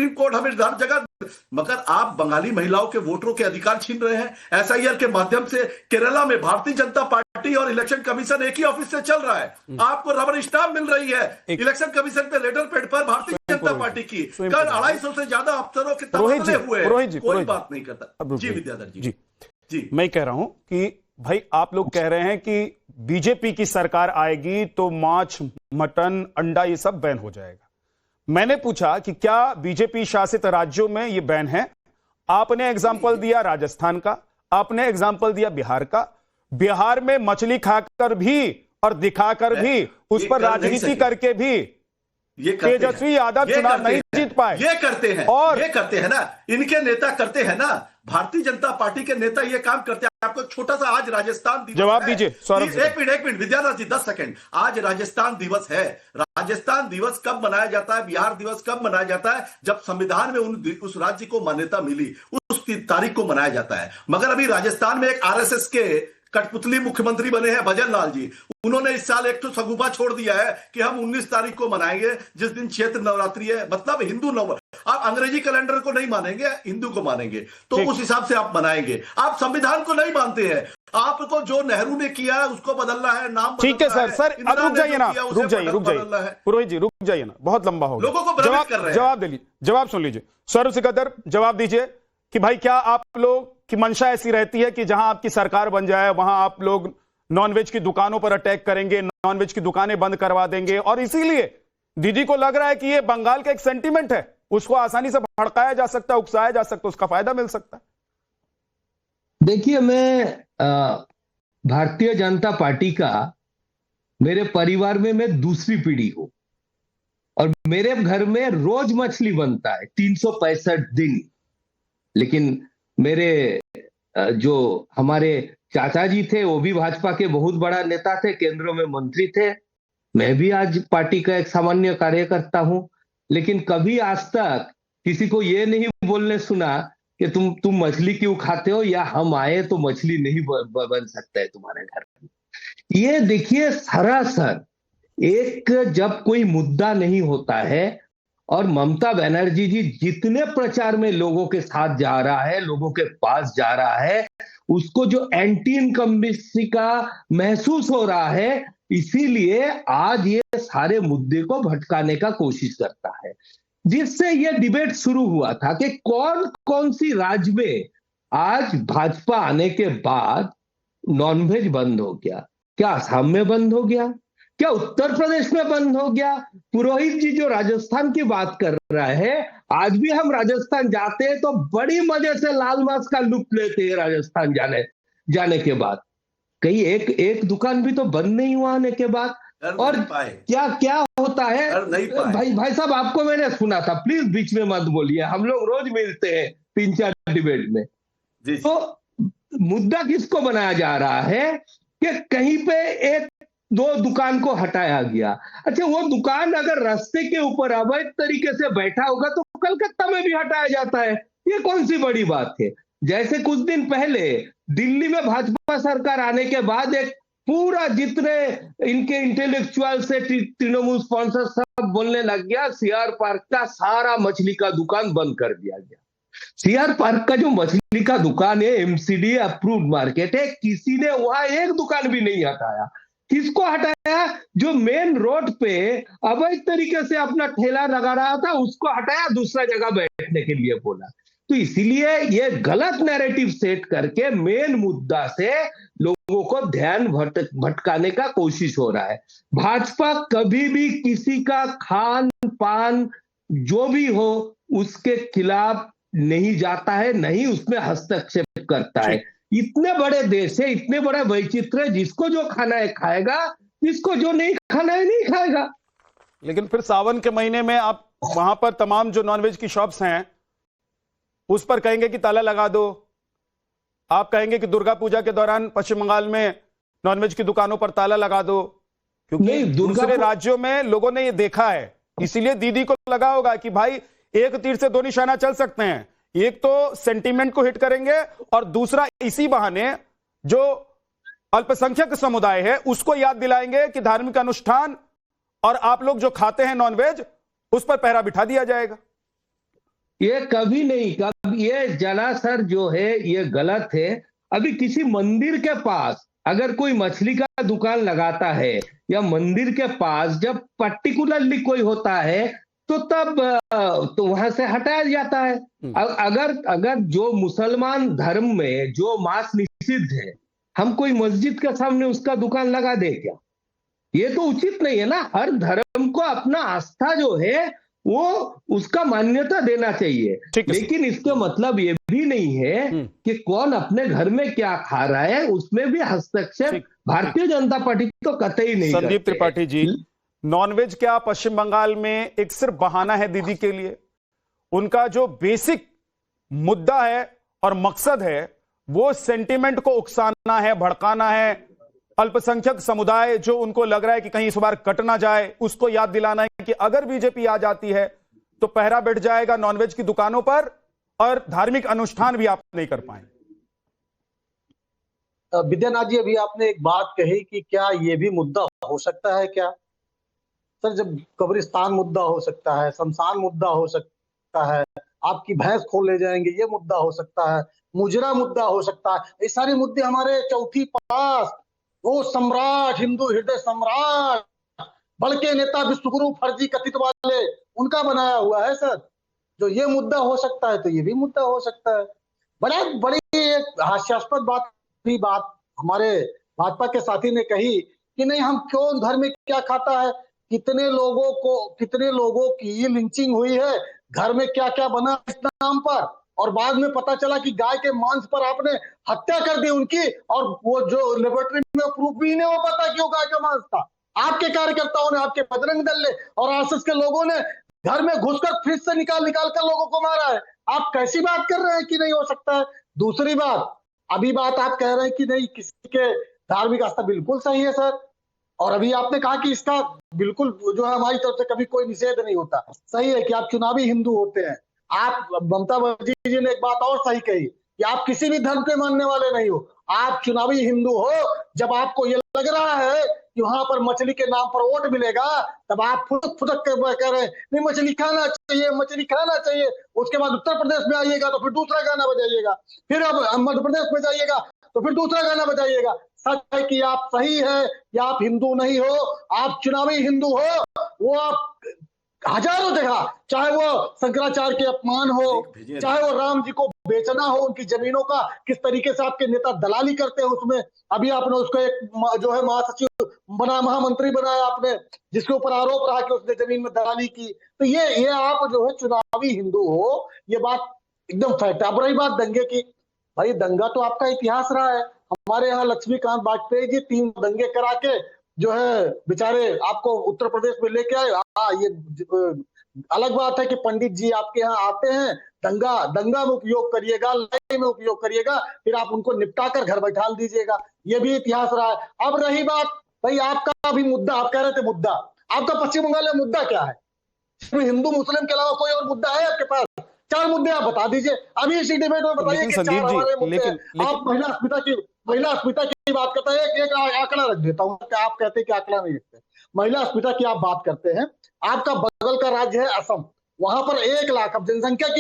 Supreme court हमें हर जगह, मगर आप बंगाली महिलाओं के वोटरों के अधिकार छीन रहे हैं एसआईआर के माध्यम से। केरला में भारतीय जनता पार्टी और इलेक्शन कमीशन एक ही ऑफिस से चल रहा है, आपको रबर स्टाम्प मिल रही है इलेक्शन कमीशन पे लेटर पैड पर भारतीय जनता पार्टी की। कल 250 से ज्यादा अफसरों के तबादले हुए, कोई बात नहीं करता। जी विद्याधर जी, जी मैं कह रहा हूं कि भाई आप लोग कह रहे हैं कि बीजेपी की सरकार आएगी तो मांस, मटन, अंडा ये सब बैन हो जाएगा। मैंने पूछा कि क्या बीजेपी शासित राज्यों में ये बैन है? आपने एग्जाम्पल दिया राजस्थान का, आपने एग्जाम्पल दिया बिहार का। बिहार में मछली खाकर भी और दिखाकर भी, उस पर राजनीति करके भी तेजस्वी यादव चुनाव नहीं जीत पाए। ये करते हैं, और ये करते हैं ना, इनके नेता करते हैं ना, भारतीय जनता पार्टी के नेता ये काम करते हैं। आपको छोटा सा आज राजस्थान दिवस जवाब दीजिए सौरभ। एक मिनट विद्याधर जी 10 सेकंड। आज राजस्थान दिवस है। राजस्थान दिवस कब मनाया जाता है, बिहार दिवस कब मनाया जाता है? जब संविधान में उस राज्य को मान्यता मिली, उस तारीख को मनाया जाता है। मगर अभी राजस्थान में एक आरएसएस के कठपुतली मुख्यमंत्री बने हैं भजन लाल जी, उन्होंने इस साल एक तो सगुफा छोड़ दिया है कि हम 19 तारीख को मनाएंगे, जिस दिन चैत्र नवरात्रि है, मतलब हिंदू नव। आप अंग्रेजी कैलेंडर को नहीं मानेंगे, हिंदू को मानेंगे, तो उस हिसाब से आप मनाएंगे। आप संविधान को नहीं मानते हैं। आपको जो नेहरू ने किया है उसको बदलना है, नाम ठीक है सर अब रुक जाइए ना, रुक जाइए पुरोहित जी, रुक जाइए ना, बहुत लंबा हो गया। लोगों को भ्रमित कर रहे हैं। जवाब दे लीजिए, जवाब सुन लीजिए। सौरभ सिकंदर जवाब दीजिए कि भाई क्या आप लोग की मंशा ऐसी रहती है कि जहां आपकी सरकार बन जाए वहां आप लोग नॉनवेज की दुकानों पर अटैक करेंगे, नॉनवेज की दुकानें बंद करवा देंगे, और इसीलिए दीदी को लग रहा है कि ये बंगाल का एक सेंटीमेंट है, उसको आसानी से भड़काया जा सकता है, उकसाया जा सकता है, उसका फायदा मिल सकता है? देखिए, मैं भारतीय जनता पार्टी का, मेरे परिवार में मैं दूसरी पीढ़ी हूं और मेरे घर में रोज मछली बनता है 365 दिन। लेकिन मेरे जो हमारे चाचा जी थे वो भी भाजपा के बहुत बड़ा नेता थे, केंद्र में मंत्री थे। मैं भी आज पार्टी का एक सामान्य कार्यकर्ता हूं, लेकिन कभी आज तक किसी को ये नहीं बोलने सुना कि तुम मछली क्यों खाते हो, या हम आए तो मछली नहीं बन सकता है तुम्हारे घर में। ये देखिए, सरासर एक जब कोई मुद्दा नहीं होता है और ममता बनर्जी जी जितने प्रचार में लोगों के साथ जा रहा है, लोगों के पास जा रहा है, उसको जो एंटी इनकम्बेंसी का महसूस हो रहा है, इसीलिए आज ये सारे मुद्दे को भटकाने का कोशिश करता है। जिससे ये डिबेट शुरू हुआ था कि कौन कौन सी राज्य में आज भाजपा आने के बाद नॉनवेज बंद हो गया। क्या असम में बंद हो गया? क्या उत्तर प्रदेश में बंद हो गया? पुरोहित जी जो राजस्थान की बात कर रहा है, आज भी हम राजस्थान जाते हैं तो बड़ी मजे से लाल मांस का लुत्फ लेते हैं। राजस्थान जाने के बाद कहीं एक दुकान भी तो बंद नहीं हुआ आने के बाद। और क्या होता है भाई साहब, आपको मैंने सुना था, प्लीज बीच में मत बोलिए, हम लोग रोज मिलते हैं 3-4 डिबेट में। तो मुद्दा किसको बनाया जा रहा है कि कहीं पे 1-2 दुकान को हटाया गया। अच्छा, वो दुकान अगर रास्ते के ऊपर अवैध तरीके से बैठा होगा तो कलकत्ता में भी हटाया जाता है, ये कौन सी बड़ी बात है। जैसे कुछ दिन पहले दिल्ली में भाजपा सरकार आने के बाद एक पूरा जितने इनके इंटेलेक्चुअल से तृणमूल स्पॉन्सर सब बोलने लग गया, सीआर पार्क का सारा मछली का दुकान बंद कर दिया गया। सीआर पार्क का जो मछली का दुकान है एमसीडी अप्रूव्ड मार्केट है, किसी ने वहां एक दुकान भी नहीं हटाया। किसको हटाया? जो मेन रोड पे अवैध तरीके से अपना ठेला लगा रहा था उसको हटाया, दूसरा जगह बैठने के लिए बोला। तो इसीलिए ये गलत नैरेटिव सेट करके मेन मुद्दा से लोगों को ध्यान भटकाने का कोशिश हो रहा है। भाजपा कभी भी किसी का खान पान जो भी हो उसके खिलाफ नहीं जाता है, नहीं उसमें हस्तक्षेप करता है। इतने बड़े देश है, इतने बड़ा वैचित्र है, जिसको जो खाना है खाएगा, जिसको जो नहीं खाना है नहीं खाएगा। लेकिन फिर सावन के महीने में आप वहां पर तमाम जो नॉनवेज की शॉप्स हैं उस पर कहेंगे कि ताला लगा दो। आप कहेंगे कि दुर्गा पूजा के दौरान पश्चिम बंगाल में नॉनवेज की दुकानों पर ताला लगा दो, क्योंकि दूसरे राज्यों में लोगों ने ये देखा है। इसीलिए दीदी को लगा होगा कि भाई एक तीर से 2 निशाना चल सकते हैं, एक तो सेंटीमेंट को हिट करेंगे और दूसरा इसी बहाने जो अल्पसंख्यक समुदाय है उसको याद दिलाएंगे कि धार्मिक अनुष्ठान और आप लोग जो खाते हैं नॉनवेज उस पर पहरा बिठा दिया जाएगा। ये कभी नहीं, कभी ये जलाशय जो है ये गलत है। अभी किसी मंदिर के पास अगर कोई मछली का दुकान लगाता है या मंदिर के पास जब पर्टिकुलरली कोई होता है तो तब तो वहां से हटाया जाता है। अगर अगर जो मुसलमान धर्म में जो मांस निषिद्ध है, हम कोई मस्जिद के सामने उसका दुकान लगा दे क्या? ये तो उचित नहीं है ना। हर धर्म को अपना आस्था जो है वो उसका मान्यता देना चाहिए, लेकिन इसका मतलब ये भी नहीं है कि कौन अपने घर में क्या खा रहा है उसमें भी हस्तक्षेप भारतीय जनता पार्टी तो कतई नहीं करती। संदीप त्रिपाठी जी, नॉनवेज क्या पश्चिम बंगाल में एक सिर्फ बहाना है दीदी के लिए? उनका जो बेसिक मुद्दा है और मकसद है वो सेंटिमेंट को उकसाना है, भड़काना है। अल्पसंख्यक समुदाय जो उनको लग रहा है कि कहीं इस बार कट ना जाए, उसको याद दिलाना है कि अगर बीजेपी आ जाती है तो पहरा बैठ जाएगा नॉनवेज की दुकानों पर और धार्मिक अनुष्ठान भी आप नहीं कर पाएंगे। विद्यानाथ जी, अभी आपने एक बात कही कि क्या ये भी मुद्दा हो सकता है क्या? सर, जब कब्रिस्तान मुद्दा हो सकता है, शमशान मुद्दा हो सकता है, आपकी भैंस खोल ले जाएंगे ये मुद्दा हो सकता है, मुजरा मुद्दा हो सकता है, ये सारे मुद्दे हमारे चौथी पास वो सम्राट, हिंदू हृदय सम्राट, बड़के नेता विश्वगुरु फर्जी कथित वाले, उनका बनाया हुआ है सर। जो ये मुद्दा हो सकता है तो ये भी मुद्दा हो सकता है। बड़ी एक हास्यास्पद बात हमारे भाजपा के साथी ने कही कि नहीं, हम क्यों घर में क्या खाता है, कितने लोगों की लिंचिंग हुई है, घर में क्या क्या बना इस नाम पर, और बाद में पता चला कि गाय के मांस पर आपने हत्या कर दी उनकी, और वो जो लेबोरेटरी में प्रूफ भी नहीं हो पाता कि वो गाय का मांस था। आपके कार्यकर्ताओं ने, आपके बजरंग दल ने और आरएसएस के लोगों ने घर में घुसकर फ्रिज से निकाल कर लोगों को मारा है। आप कैसी बात कर रहे हैं कि नहीं हो सकता है? दूसरी बात, अभी बात आप कह रहे हैं कि नहीं किसी के धार्मिक आस्था, बिल्कुल सही है सर। और अभी आपने कहा कि इसका बिल्कुल जो है हमारी तरफ से कभी कोई निषेध नहीं होता। सही है कि आप चुनावी हिंदू होते हैं। आप, ममता बनर्जी जी ने एक बात और सही कही कि आप किसी भी धर्म के मानने वाले नहीं हो, आप चुनावी हिंदू हो। जब आपको ये लग रहा है कि वहां पर मछली के नाम पर वोट मिलेगा, तब आप फुदक के कह रहे हैं नहीं मछली खाना चाहिए, मछली खाना चाहिए। उसके बाद उत्तर प्रदेश में आइएगा तो फिर दूसरा गाना बजाइएगा, फिर अब मध्य प्रदेश में जाइएगा तो फिर दूसरा गाना बजाइएगा। सच है कि आप सही है कि आप हिंदू नहीं हो, आप चुनावी हिंदू हो। वो आप हजारों जगह, चाहे वो शंकराचार्य के अपमान हो, चाहे वो राम जी को बेचना हो, उनकी जमीनों का किस तरीके से आपके नेता दलाली करते हैं उसमें। अभी आपने उसको एक जो है महासचिव बना, महामंत्री बनाया आपने, जिसके ऊपर आरोप रहा कि उसने जमीन में दलाली की। तो ये आप जो है चुनावी हिंदू हो, ये बात एकदम फैक्ट है। अब रही बात दंगे की, भाई दंगा तो आपका इतिहास रहा है। हमारे यहाँ लक्ष्मीकांत वाजपेयी जी 3 दंगे करा के जो है बेचारे आपको उत्तर प्रदेश में लेके आए। ये अलग बात है कि पंडित जी आपके यहाँ आते हैं, दंगा में उपयोग करिएगा, लड़ाई में उपयोग करिएगा, फिर आप उनको निपटा कर घर बैठा दीजिएगा। ये भी इतिहास रहा है। अब रही बात, भाई आपका भी मुद्दा, आप कह रहे थे मुद्दा, आपका पश्चिम बंगाल में मुद्दा क्या है? हिंदू मुस्लिम के अलावा कोई और मुद्दा है आपके पास? 4 मुद्दे आप बता दीजिए अभी इसी डिबेट में, बताइए कि 4 हमारे मुद्दे हैं। आप महिला अस्मिता की बात करते हैं। एक आंकड़ा रख देता हूँ, आप कहते हैं कि आंकड़ा नहीं रखते। महिला अस्मिता की आप बात करते हैं, आपका बगल का राज्य है असम, वहां पर 1 लाख, अब जनसंख्या की